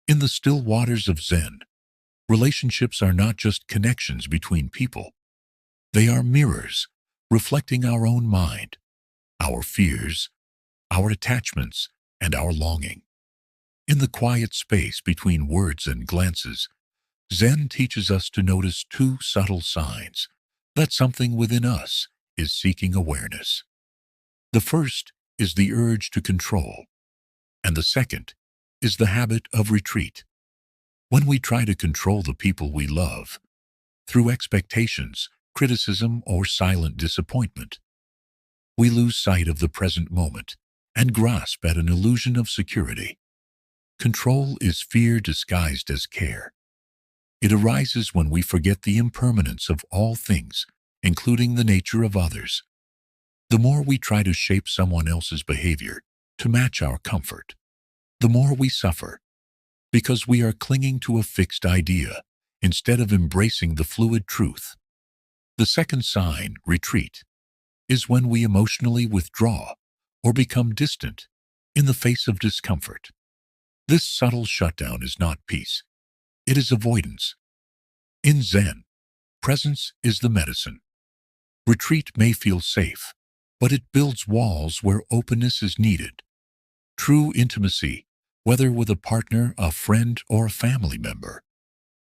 In the still waters of Zen, relationships are not just connections between people. They are mirrors, reflecting our own mind, our fears, our attachments, and our longing. In the quiet space between words and glances, Zen teaches us to notice two subtle signs that something within us is seeking awareness. The first is the urge to control, and the second is the habit of retreat. When we try to control the people we love, through expectations, criticism, or silent disappointment, we lose sight of the present moment and grasp at an illusion of security. Control is fear disguised as care. It arises when we forget the impermanence of all things, including the nature of others. The more we try to shape someone else's behavior to match our comfort, the more we suffer, because we are clinging to a fixed idea instead of embracing the fluid truth. The second sign, retreat, is when we emotionally withdraw or become distant in the face of discomfort. This subtle shutdown is not peace. It is avoidance. In Zen, presence is the medicine. Retreat may feel safe, but it builds walls where openness is needed. True intimacy, whether with a partner, a friend, or a family member,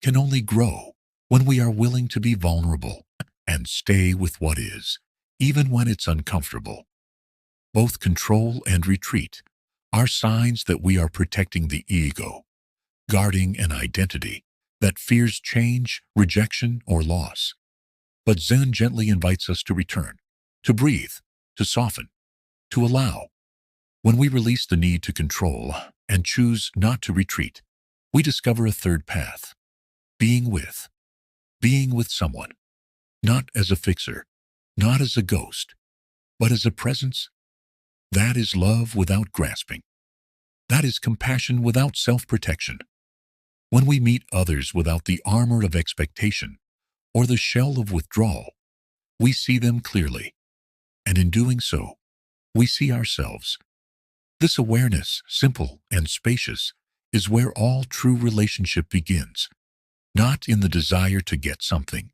can only grow when we are willing to be vulnerable and stay with what is, even when it's uncomfortable. Both control and retreat are signs that we are protecting the ego, guarding an identity that fears change, rejection, or loss. But Zen gently invites us to return, to breathe, to soften, to allow. When we release the need to control and choose not to retreat, we discover a third path, being with someone, not as a fixer, not as a ghost, but as a presence. That is love without grasping. That is compassion without self-protection. When we meet others without the armor of expectation or the shell of withdrawal, we see them clearly, and in doing so, we see ourselves. This awareness, simple and spacious, is where all true relationship begins, not in the desire to get something,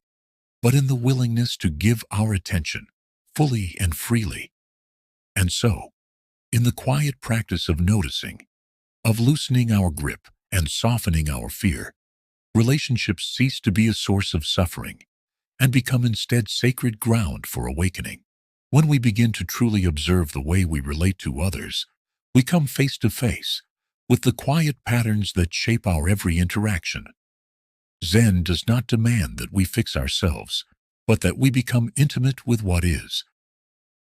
but in the willingness to give our attention fully and freely. And so, in the quiet practice of noticing, of loosening our grip and softening our fear, relationships cease to be a source of suffering and become instead sacred ground for awakening. When we begin to truly observe the way we relate to others, we come face to face with the quiet patterns that shape our every interaction. Zen does not demand that we fix ourselves, but that we become intimate with what is.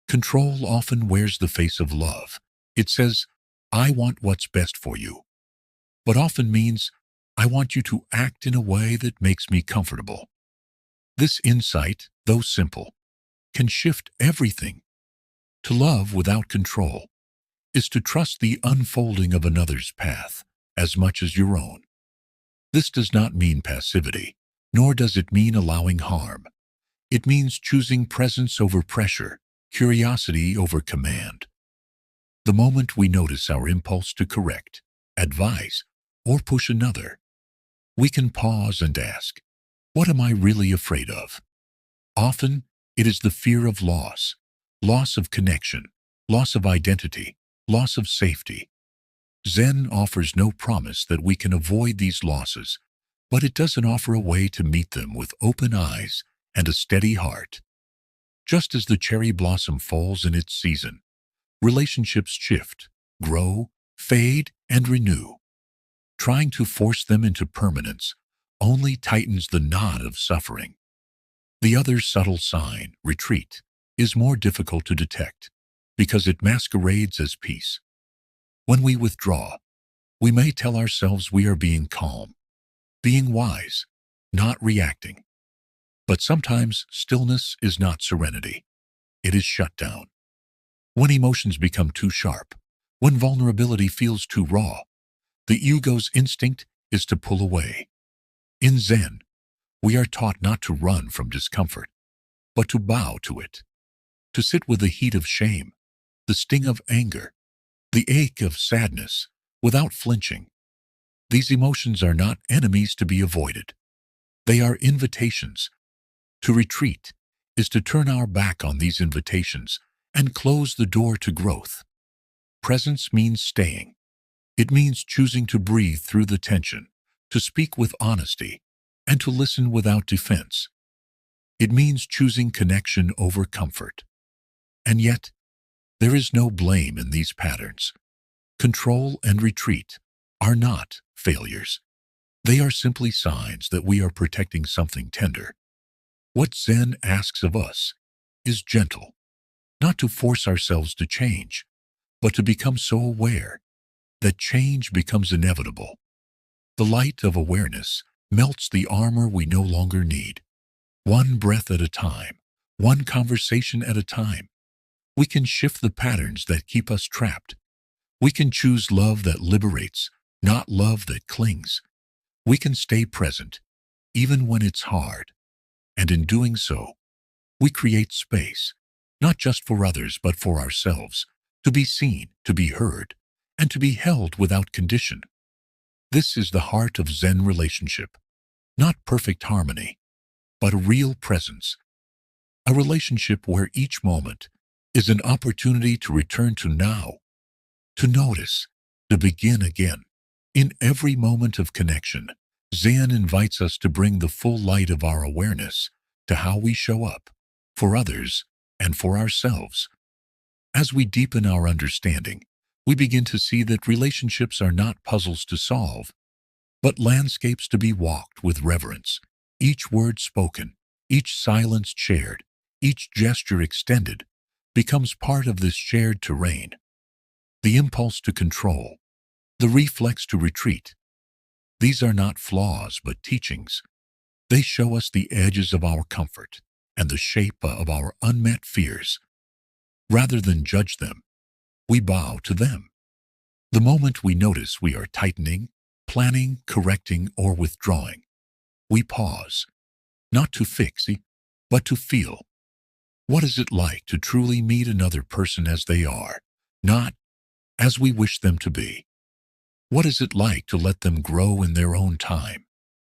Control often wears the face of love. It says, "I want what's best for you," but often means, "I want you to act in a way that makes me comfortable." This insight, though simple, can shift everything. To love without control is to trust the unfolding of another's path as much as your own. This does not mean passivity, nor does it mean allowing harm. It means choosing presence over pressure, curiosity over command. The moment we notice our impulse to correct, advise, or push another, we can pause and ask, what am I really afraid of? Often, it is the fear of loss, loss of connection, loss of identity, loss of safety. Zen offers no promise that we can avoid these losses, but it doesn't offer a way to meet them with open eyes and a steady heart. Just as the cherry blossom falls in its season, relationships shift, grow, fade, and renew. Trying to force them into permanence only tightens the knot of suffering. The other subtle sign, retreat, is more difficult to detect because it masquerades as peace. When we withdraw, we may tell ourselves we are being calm, being wise, not reacting. But sometimes stillness is not serenity. It is shutdown. When emotions become too sharp, when vulnerability feels too raw, the ego's instinct is to pull away. In Zen, we are taught not to run from discomfort, but to bow to it, to sit with the heat of shame, the sting of anger, the ache of sadness, without flinching. These emotions are not enemies to be avoided. They are invitations. To retreat is to turn our back on these invitations and close the door to growth. Presence means staying. It means choosing to breathe through the tension, to speak with honesty, and to listen without defense. It means choosing connection over comfort. And yet, there is no blame in these patterns. Control and retreat are not failures. They are simply signs that we are protecting something tender. What Zen asks of us is gentle, not to force ourselves to change, but to become so aware that change becomes inevitable. The light of awareness melts the armor we no longer need. One breath at a time, one conversation at a time, we can shift the patterns that keep us trapped. We can choose love that liberates, not love that clings. We can stay present, even when it's hard. And in doing so, we create space, not just for others but for ourselves, to be seen, to be heard, and to be held without condition. This is the heart of Zen relationship, not perfect harmony, but a real presence. A relationship where each moment is an opportunity to return to now, to notice, to begin again. In every moment of connection, Zen invites us to bring the full light of our awareness to how we show up, for others and for ourselves. As we deepen our understanding, we begin to see that relationships are not puzzles to solve, but landscapes to be walked with reverence. Each word spoken, each silence shared, each gesture extended, becomes part of this shared terrain. The impulse to control, the reflex to retreat. These are not flaws but teachings. They show us the edges of our comfort and the shape of our unmet fears. Rather than judge them, we bow to them. The moment we notice we are tightening, planning, correcting, or withdrawing, we pause, not to fix, but to feel. What is it like to truly meet another person as they are, not as we wish them to be? What is it like to let them grow in their own time,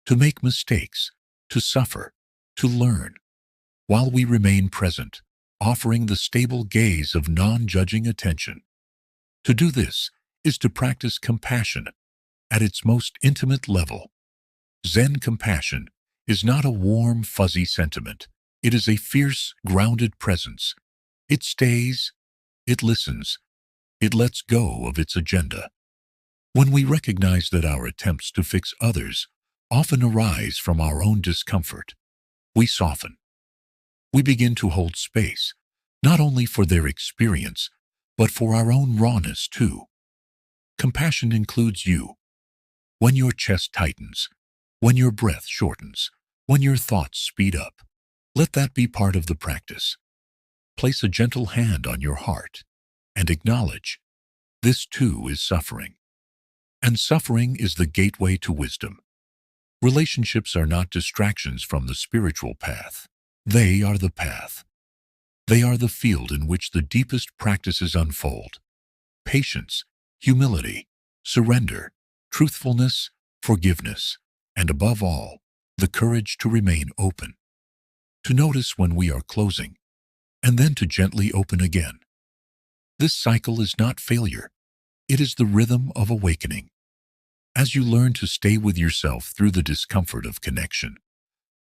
to make mistakes, to suffer, to learn, while we remain present, offering the stable gaze of non-judging attention? To do this is to practice compassion at its most intimate level. Zen compassion is not a warm, fuzzy sentiment. It is a fierce, grounded presence. It stays, it listens, it lets go of its agenda. When we recognize that our attempts to fix others often arise from our own discomfort, we soften. We begin to hold space, not only for their experience, but for our own rawness too. Compassion includes you. When your chest tightens, when your breath shortens, when your thoughts speed up, let that be part of the practice. Place a gentle hand on your heart and acknowledge this too is suffering. And suffering is the gateway to wisdom. Relationships are not distractions from the spiritual path. They are the path. They are the field in which the deepest practices unfold. Patience, humility, surrender, truthfulness, forgiveness, and above all, the courage to remain open. To notice when we are closing, and then to gently open again. This cycle is not failure. It is the rhythm of awakening. As you learn to stay with yourself through the discomfort of connection,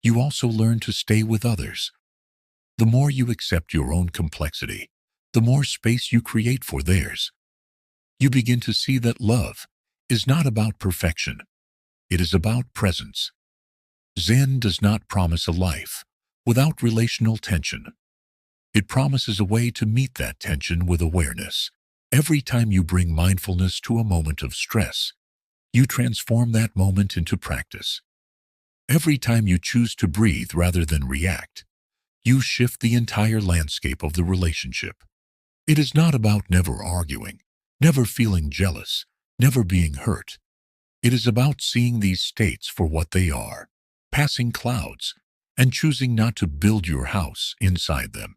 you also learn to stay with others. The more you accept your own complexity, the more space you create for theirs. You begin to see that love is not about perfection. It is about presence. Zen does not promise a life without relational tension. It promises a way to meet that tension with awareness. Every time you bring mindfulness to a moment of stress, you transform that moment into practice. Every time you choose to breathe rather than react, you shift the entire landscape of the relationship. It is not about never arguing, never feeling jealous, never being hurt. It is about seeing these states for what they are, passing clouds, and choosing not to build your house inside them.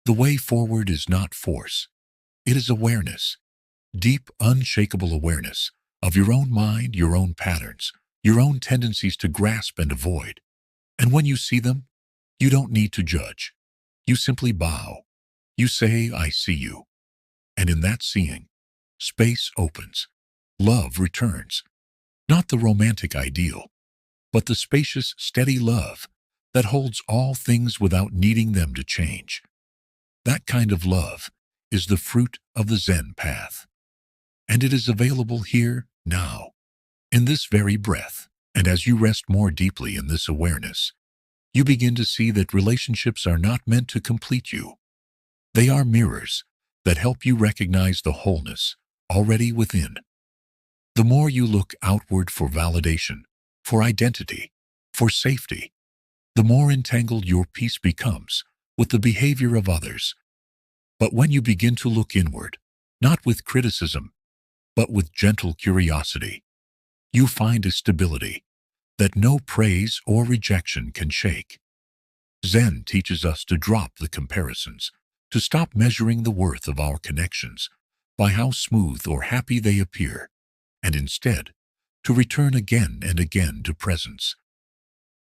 The way forward is not force. It is awareness, deep, unshakable awareness of your own mind, your own patterns, your own tendencies to grasp and avoid. And when you see them, you don't need to judge. You simply bow. You say, I see you. And in that seeing, space opens. Love returns. Not the romantic ideal, but the spacious, steady love that holds all things without needing them to change. That kind of love is the fruit of the Zen path. And it is available here, now, in this very breath. And as you rest more deeply in this awareness, you begin to see that relationships are not meant to complete you. They are mirrors that help you recognize the wholeness already within. The more you look outward for validation, for identity, for safety, the more entangled your peace becomes with the behavior of others. But when you begin to look inward, not with criticism, but with gentle curiosity, you find a stability that no praise or rejection can shake. Zen teaches us to drop the comparisons, to stop measuring the worth of our connections by how smooth or happy they appear, and instead, to return again and again to presence.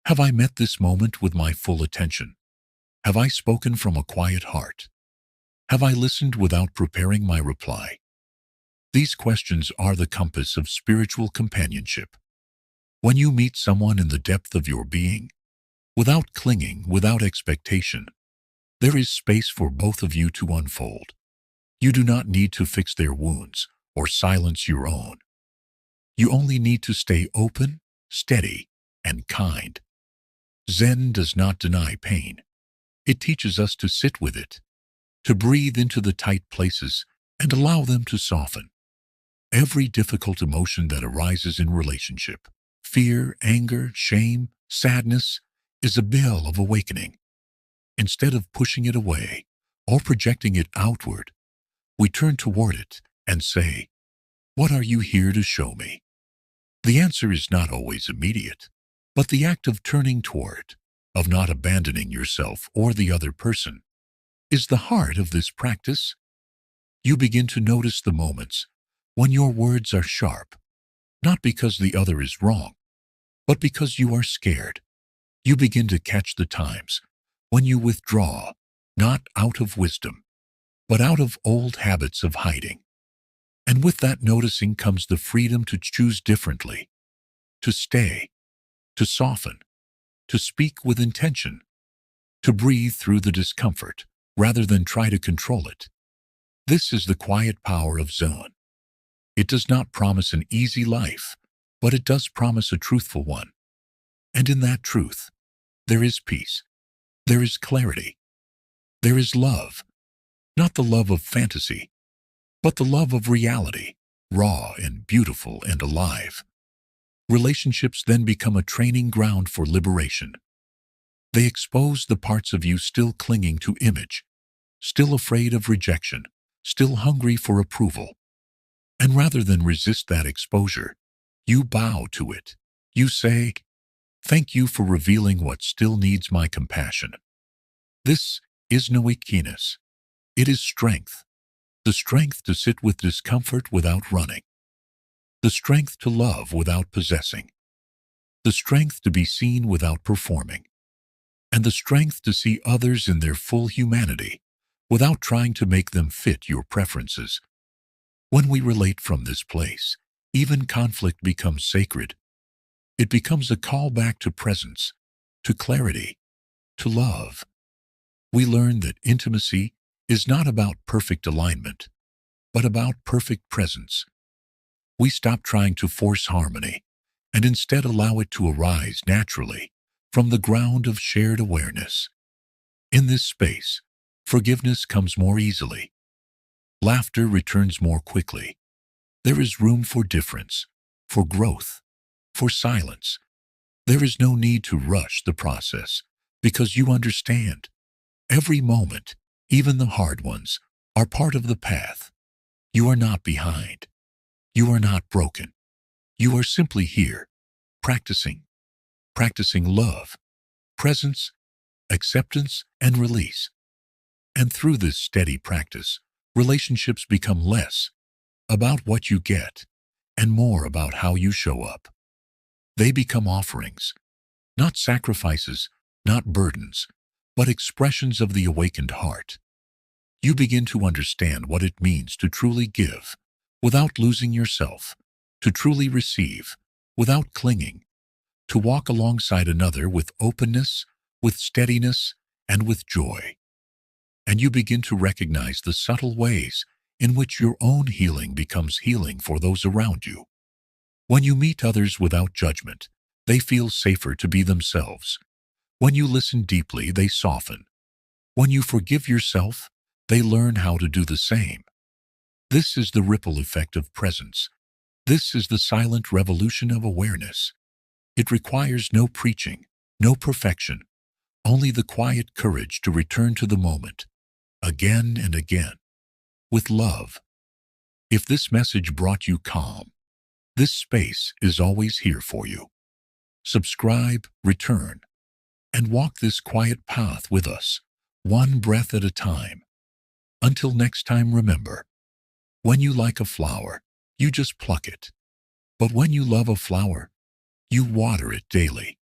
Have I met this moment with my full attention? Have I spoken from a quiet heart? Have I listened without preparing my reply? These questions are the compass of spiritual companionship. When you meet someone in the depth of your being, without clinging, without expectation, there is space for both of you to unfold. You do not need to fix their wounds or silence your own. You only need to stay open, steady, and kind. Zen does not deny pain. It teaches us to sit with it, to breathe into the tight places and allow them to soften. Every difficult emotion that arises in relationship, fear, anger, shame, sadness, is a bell of awakening. Instead of pushing it away or projecting it outward, we turn toward it and say, what are you here to show me? The answer is not always immediate, but the act of turning toward, of not abandoning yourself or the other person, is the heart of this practice. You begin to notice the moments when your words are sharp, not because the other is wrong, but because you are scared. You begin to catch the times when you withdraw, not out of wisdom, but out of old habits of hiding. And with that noticing comes the freedom to choose differently, to stay, to soften, to speak with intention, to breathe through the discomfort rather than try to control it. This is the quiet power of Zen. It does not promise an easy life, but it does promise a truthful one. And in that truth, there is peace, there is clarity, there is love, not the love of fantasy, but the love of reality, raw and beautiful and alive. Relationships then become a training ground for liberation. They expose the parts of you still clinging to image, still afraid of rejection, still hungry for approval. And rather than resist that exposure, you bow to it. You say, thank you for revealing what still needs my compassion. This is no weakness. It is strength. The strength to sit with discomfort without running. The strength to love without possessing. The strength to be seen without performing. And the strength to see others in their full humanity without trying to make them fit your preferences. When we relate from this place, even conflict becomes sacred. It becomes a call back to presence, to clarity, to love. We learn that intimacy is not about perfect alignment, but about perfect presence. We stop trying to force harmony and instead allow it to arise naturally from the ground of shared awareness. In this space, forgiveness comes more easily. Laughter returns more quickly. There is room for difference, for growth, for silence. There is no need to rush the process because you understand. Every moment, even the hard ones, are part of the path. You are not behind. You are not broken. You are simply here, practicing love, presence, acceptance, and release. And through this steady practice, relationships become less about what you get and more about how you show up. They become offerings, not sacrifices, not burdens, but expressions of the awakened heart. You begin to understand what it means to truly give, without losing yourself, to truly receive, without clinging, to walk alongside another with openness, with steadiness, and with joy. And you begin to recognize the subtle ways in which your own healing becomes healing for those around you. When you meet others without judgment, they feel safer to be themselves. When you listen deeply, they soften. When you forgive yourself, they learn how to do the same. This is the ripple effect of presence. This is the silent revolution of awareness. It requires no preaching, no perfection, only the quiet courage to return to the moment, again and again, with love. If this message brought you calm, this space is always here for you. Subscribe, return, and walk this quiet path with us, one breath at a time. Until next time, remember, when you like a flower, you just pluck it. But when you love a flower, you water it daily.